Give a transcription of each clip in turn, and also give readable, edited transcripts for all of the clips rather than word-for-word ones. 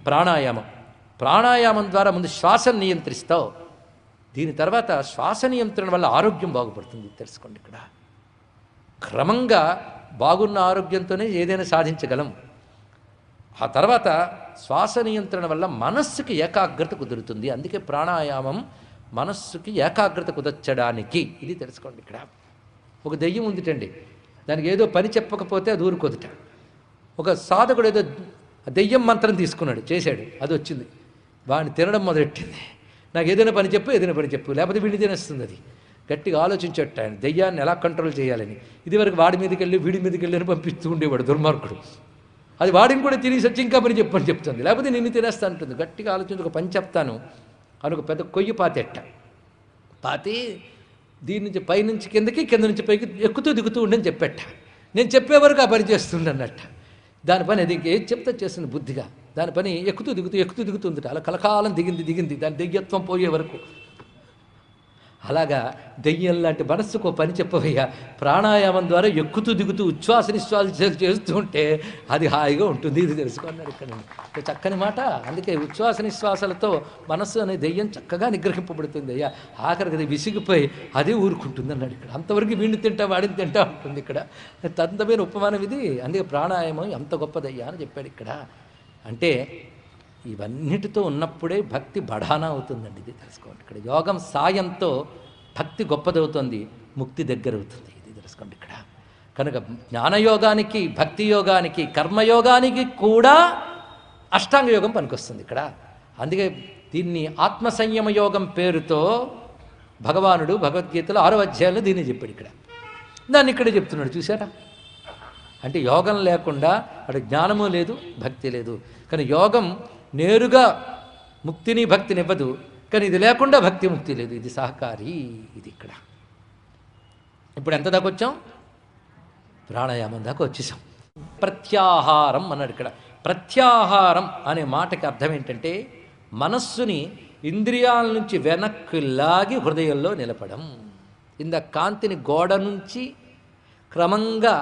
ప్రాణాయామం. ప్రాణాయామం ద్వారా ముందు శ్వాసను నియంత్రిస్తావు, దీని తర్వాత శ్వాస నియంత్రణ వల్ల ఆరోగ్యం బాగుపడుతుంది. తెలుసుకోండి, ఇక్కడ క్రమంగా బాగున్న ఆరోగ్యంతోనే ఏదైనా సాధించగలం. ఆ తర్వాత శ్వాస నియంత్రణ వల్ల మనస్సుకి ఏకాగ్రత కుదురుతుంది. అందుకే ప్రాణాయామం మనస్సుకి ఏకాగ్రత కుదర్చడానికి. ఇది తెలుసుకోండి. ఇక్కడ ఒక దెయ్యం ఉందిటండి, దానికి ఏదో పని చెప్పకపోతే అది ఊరుకోదుట. ఒక సాధకుడు ఏదో దెయ్యం మంత్రం తీసుకున్నాడు, చేశాడు, అది వచ్చింది, వాడిని తినడం మొదలెట్టింది. నాకు ఏదైనా పని చెప్పు, ఏదైనా పని చెప్పు, లేకపోతే వీడిని తినేస్తుంది. అది గట్టిగా ఆలోచించట ఆయన దెయ్యాన్ని ఎలా కంట్రోల్ చేయాలని. ఇదివరకు వాడి మీదకి వెళ్ళి వీడి మీదకి వెళ్ళి అని పంపిస్తూ ఉండేవాడు దుర్మార్గుడు. అది వాడిని కూడా తినేసి వచ్చి ఇంకా పని చెప్పని చెప్తుంది, లేకపోతే నిన్ను తినేస్తా అంటుంది. గట్టిగా ఆలోచించి ఒక పని చెప్తాను అని ఒక పెద్ద కొయ్యి పాతెట్ట పాతి దీని నుంచి పైనుంచి కిందకి, కింద నుంచి పైకి ఎక్కుతూ దిగుతూ ఉండని చెప్పెట్ట. నేను చెప్పే వరకు ఆ పని చేస్తుంది అన్నట్ట. దాని పని అది ఏది చెప్తే చేస్తుంది బుద్ధిగా. దాని పని ఎక్కుతూ దిగుతుంది. అలా కలకాలం దిగింది దాని దెయ్యత్వం పోయే వరకు. అలాగా దెయ్యం లాంటి మనస్సుకు పని చెప్పవయ్యా. ప్రాణాయామం ద్వారా ఎక్కుతూ దిగుతూ ఉచ్ఛ్వాస నిశ్వాసాలు చేస్తూ ఉంటే అది హాయిగా ఉంటుంది. ఇది తెలుసుకున్నాడు ఇక్కడ చక్కని మాట. అందుకే ఉచ్ఛ్వాస నిశ్వాసాలతో మనస్సు అనే దెయ్యం చక్కగా నిగ్రహింపబడుతుంది. అయ్యా ఆఖరికి అది విసిగిపోయి అదే ఊరుకుంటుంది అన్నాడు ఇక్కడ. అంతవరకు వీడిని తింటా వాడిని తింటా ఉంటుంది ఇక్కడ. తంతమైన ఉపమానం ఇది. అందుకే ప్రాణాయామం ఎంత గొప్పదయ్యా అని చెప్పాడు ఇక్కడ. అంటే ఇవన్నిటితో ఉన్నప్పుడే భక్తి బఢానా అవుతుందండి. ఇది తెలుసుకోండి. ఇక్కడ యోగం సాయంతో భక్తి గొప్పదవుతుంది, ముక్తి దగ్గర అవుతుంది. ఇది తెలుసుకోండి ఇక్కడ. కనుక జ్ఞానయోగానికి, భక్తి యోగానికి, కర్మయోగానికి కూడా అష్టాంగ యోగం పనికొస్తుంది ఇక్కడ. అందుకే దీన్ని ఆత్మసంయమ యోగం పేరుతో భగవానుడు భగవద్గీతలో 6వ అధ్యాయంలో దీన్ని చెప్పాడు ఇక్కడ. దాన్ని ఇక్కడే చెప్తున్నాడు, చూసారా. అంటే యోగం లేకుండా అటు జ్ఞానము లేదు, భక్తి లేదు. కానీ యోగం నేరుగా ముక్తిని భక్తిని ఇవ్వదు, కానీ ఇది లేకుండా భక్తి ముక్తి లేదు. ఇది సహకారి. ఇది ఇక్కడ. ఇప్పుడు ఎంత దాకా వచ్చాం? ప్రాణాయామం దాకా వచ్చేసాం. ప్రత్యాహారం అన్నాడు ఇక్కడ. ప్రత్యాహారం అనే మాటకి అర్థం ఏంటంటే మనస్సుని ఇంద్రియాల నుంచి వెనక్కి లాగి హృదయంలో నిలపడం. ఇంద కాంతిని గోడ నుంచి క్రమంగా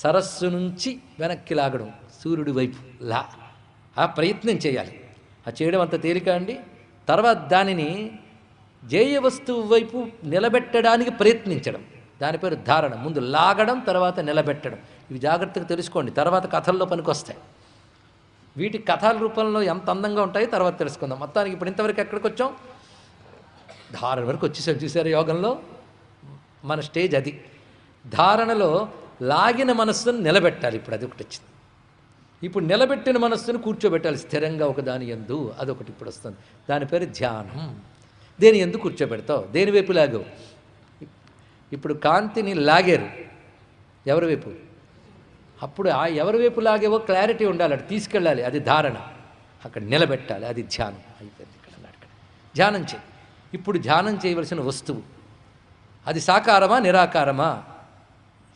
సరస్సు నుంచి వెనక్కి లాగడం, సూర్యుడి వైపు లా ఆ ప్రయత్నం చేయాలి. ఆ చేయడం అంత తేలిక అండి. తర్వాత దానిని జేయ వస్తువు వైపు నిలబెట్టడానికి ప్రయత్నించడం, దాని పేరు ధారణ. ముందు లాగడం, తర్వాత నిలబెట్టడం. ఇవి జాగ్రత్తగా తెలుసుకోండి, తర్వాత కథల్లో పనికొస్తాయి. వీటి కథల రూపంలో ఎంత అందంగా ఉంటాయో తర్వాత తెలుసుకుందాం. మొత్తానికి ఇప్పుడు ఇంతవరకు ఎక్కడికి వచ్చాం? ధారణ వరకు వచ్చేసాం. చూసారు, యోగంలో మన స్టేజ్ అది. ధారణలో లాగిన మనస్సును నిలబెట్టాలి. ఇప్పుడు అది ఒకటి వచ్చింది. ఇప్పుడు నిలబెట్టిన మనస్సును కూర్చోబెట్టాలి స్థిరంగా ఒకదాని యందు. అదొకటి ఇప్పుడు వస్తుంది. దాని పేరు ధ్యానం. దేని యందు కూర్చోబెడతావు? దేని వైపు లాగావు? ఇప్పుడు కాంతిని లాగారు, ఎవరి వైపు? అప్పుడు ఆ ఎవరి వైపు లాగేవో క్లారిటీ ఉండాలి, అటు తీసుకెళ్ళాలి. అది ధారణ. అక్కడ నిలబెట్టాలి, అది ధ్యానం. అయిపోయింది ఇక్కడ అన్నాడు. ఇక్కడ ధ్యానం చేయి. ఇప్పుడు ధ్యానం చేయవలసిన వస్తువు అది సాకారమా నిరాకారమా?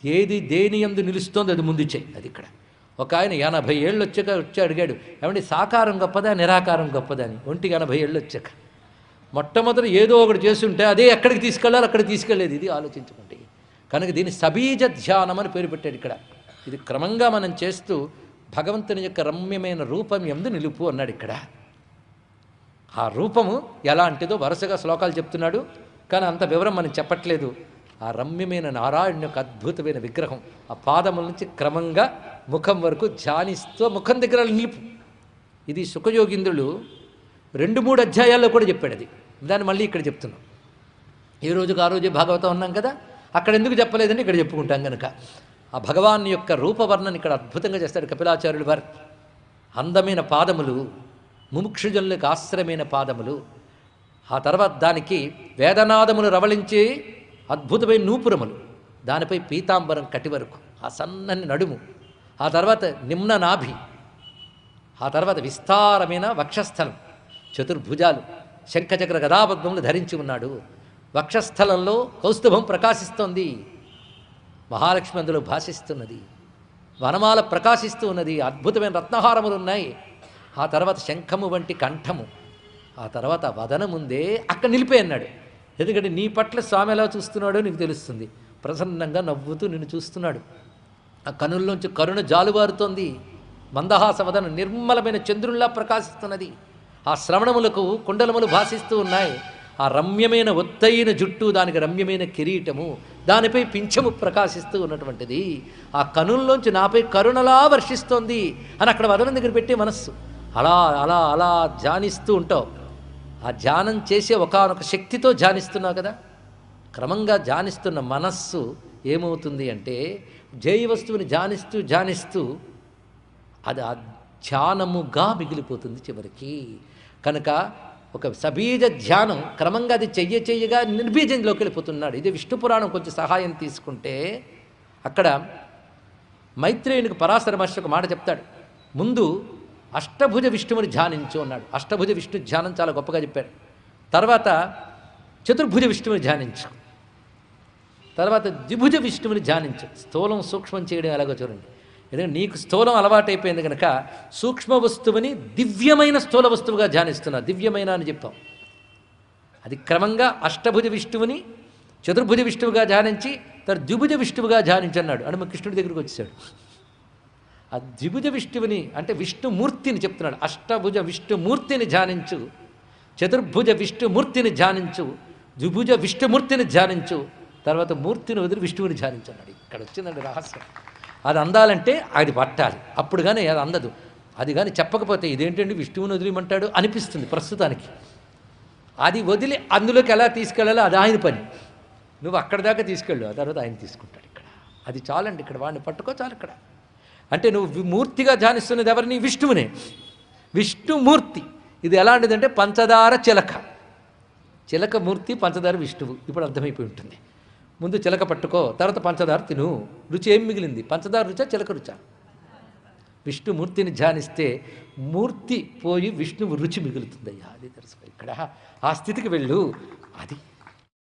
ఏది దేని యందు నిలుస్తోంది అది ముందు చేయి. అది ఇక్కడ. ఒక ఆయన 80 ఏళ్ళు వచ్చి అడిగాడు, ఏమంటే సాకారం గొప్పదా నిరాకారం గొప్పదా అని. 80 ఏళ్ళు వచ్చాక మొట్టమొదటి ఏదో ఒకటి చేస్తుంటే అదే ఎక్కడికి తీసుకెళ్ళాలి అక్కడికి తీసుకెళ్ళేది. ఇది ఆలోచించుకోండి. కనుక దీన్ని సబీజ ధ్యానం అని పేరు పెట్టాడు ఇక్కడ. ఇది క్రమంగా మనం చేస్తూ భగవంతుని యొక్క రమ్యమైన రూపం యందు నిలుపు అన్నాడు ఇక్కడ. ఆ రూపము ఎలాంటిదో వరుసగా శ్లోకాలు చెప్తున్నాడు, కానీ అంత వివరం మనం చెప్పట్లేదు. ఆ రమ్యమైన నారాయణ యొక్క అద్భుతమైన విగ్రహం ఆ పాదముల నుంచి క్రమంగా ముఖం వరకు ధ్యానిస్తూ ముఖం దగ్గర నిలుపు. ఇది సుఖయోగింద్రులు 2-3 అధ్యాయాల్లో కూడా చెప్పాడు. అది దాన్ని మళ్ళీ ఇక్కడ చెప్తున్నాం. ఏ రోజుకు ఆ రోజు భాగవతం ఉన్నాం కదా, అక్కడ ఎందుకు చెప్పలేదని ఇక్కడ చెప్పుకుంటాం. కనుక ఆ భగవాన్ యొక్క రూపవర్ణన ఇక్కడ అద్భుతంగా చేస్తాడు కపిలాచార్యులు వారు. అందమైన పాదములు, ముముక్షుజనులకు ఆశ్రయమైన పాదములు. ఆ తర్వాత దానికి వేదనాదములు రవళించి అద్భుతమైన నూపురములు, దానిపై పీతాంబరం కటి వరకు, ఆ సన్నని నడుము, ఆ తర్వాత నిమ్న నాభి, ఆ తర్వాత విస్తారమైన వక్షస్థలం, చతుర్భుజాలు, శంఖచక్ర గదాపద్మములు ధరించి ఉన్నాడు. వక్షస్థలంలో కౌస్తుభం ప్రకాశిస్తోంది, మహాలక్ష్మి అందులో భాషిస్తున్నది, వనమాల ప్రకాశిస్తూ ఉన్నది, అద్భుతమైన రత్నహారములు ఉన్నాయి. ఆ తర్వాత శంఖము వంటి కంఠము, ఆ తర్వాత వదనముందే అక్కడ నిలిపే అన్నాడు. ఎందుకంటే నీ పట్ల స్వామి ఎలా చూస్తున్నాడో నీకు తెలుస్తుంది. ప్రసన్నంగా నవ్వుతూ నిన్ను చూస్తున్నాడు. ఆ కనుల్లోంచి కరుణ జాలువారుతోంది. మందహాసవదన నిర్మలమైన చంద్రుల్లా ప్రకాశిస్తున్నది. ఆ శ్రవణములకు కుండలములు భాసిస్తూ ఉన్నాయి. ఆ రమ్యమైన ఒత్తైన జుట్టు, దానికి రమ్యమైన కిరీటము, దానిపై పింఛము ప్రకాశిస్తూ ఉన్నటువంటిది. ఆ కనుల్లోంచి నాపై కరుణలా వర్షిస్తోంది అని అక్కడ వదనం దగ్గర పెట్టే మనస్సు అలా అలా అలా ధ్యానిస్తూ ఉంటావు. ఆ ధ్యానం చేసే ఒకానొక శక్తితో ధ్యానిస్తున్నావు కదా. క్రమంగా ధ్యానిస్తున్న మనస్సు ఏమవుతుంది అంటే జై వస్తువుని ధ్యానిస్తూ ధ్యానిస్తూ అది ఆ ధ్యానముగా మిగిలిపోతుంది చివరికి. కనుక ఒక సబీజ ధ్యానం క్రమంగా అది చెయ్యగా నిర్బీజంలోకి వెళ్ళిపోతున్నాడు. ఇది విష్ణు పురాణం కొంచెం సహాయం తీసుకుంటే అక్కడ మైత్రేయునికి పరాశర మహర్షి ఒక మాట చెప్తాడు. ముందు అష్టభుజ విష్ణువుని ధ్యానించు అన్నాడు. అష్టభుజ విష్ణు ధ్యానం చాలా గొప్పగా చెప్పాడు. తర్వాత చతుర్భుజ విష్ణువుని ధ్యానించు, తర్వాత ద్విభుజ విష్ణువుని ధ్యానించు. స్థూలం సూక్ష్మం చేయడం ఎలాగో చూడండి. ఎందుకంటే నీకు స్థూలం అలవాటైపోయింది కనుక సూక్ష్మ వస్తువుని దివ్యమైన స్థూల వస్తువుగా ధ్యానిస్తున్నా. దివ్యమైన అని చెప్పాం. అది క్రమంగా అష్టభుజ విష్ణువుని చతుర్భుజ విష్ణువుగా ధ్యానించి తర్వాత ద్విభుజ విష్ణువుగా ధ్యానించన్నాడు. అని మా కృష్ణుడి దగ్గరికి వచ్చాడు. ఆ ద్విభుజ విష్ణువుని అంటే విష్ణుమూర్తిని చెప్తున్నాడు. అష్టభుజ విష్ణుమూర్తిని ధ్యానించు, చతుర్భుజ విష్ణుమూర్తిని ధ్యానించు, ద్విభుజ విష్ణుమూర్తిని ధ్యానించు, తర్వాత మూర్తిని వదిలి విష్ణువుని ధ్యానించన్నాడు. ఇక్కడ వచ్చిందండి రహస్యం. అది అందాలంటే అది పట్టాలి, అప్పుడు కానీ అది అందదు. అది కానీ చెప్పకపోతే ఇదేంటండి విష్ణువుని వదిలిమంటాడు అనిపిస్తుంది ప్రస్తుతానికి. అది వదిలి అందులోకి ఎలా తీసుకెళ్ళాలో అది ఆయన పని. నువ్వు అక్కడి దాకా తీసుకెళ్ళు, ఆ తర్వాత ఆయన తీసుకుంటాడు. ఇక్కడ అది చాలండి. ఇక్కడ వాడిని పట్టుకో చాలు. ఇక్కడ అంటే నువ్వు మూర్తిగా ధ్యానిస్తున్నది ఎవరిని? విష్ణువునే. విష్ణుమూర్తి. ఇది ఎలాంటిదంటే పంచదార చిలక. చిలక మూర్తి, పంచదార విష్ణువు. ఇప్పుడు అర్థమైపోయి ఉంటుంది. ముందు చిలక పట్టుకో, తర్వాత పంచదార తిను. రుచి ఏం మిగిలింది? పంచదార రుచా, చిలక రుచా? విష్ణుమూర్తిని ధ్యానిస్తే మూర్తి పోయి విష్ణువు రుచి మిగులుతుందయ్యా. అది తెలుసుకో. ఇక్కడ ఆ స్థితికి వెళ్ళు. అది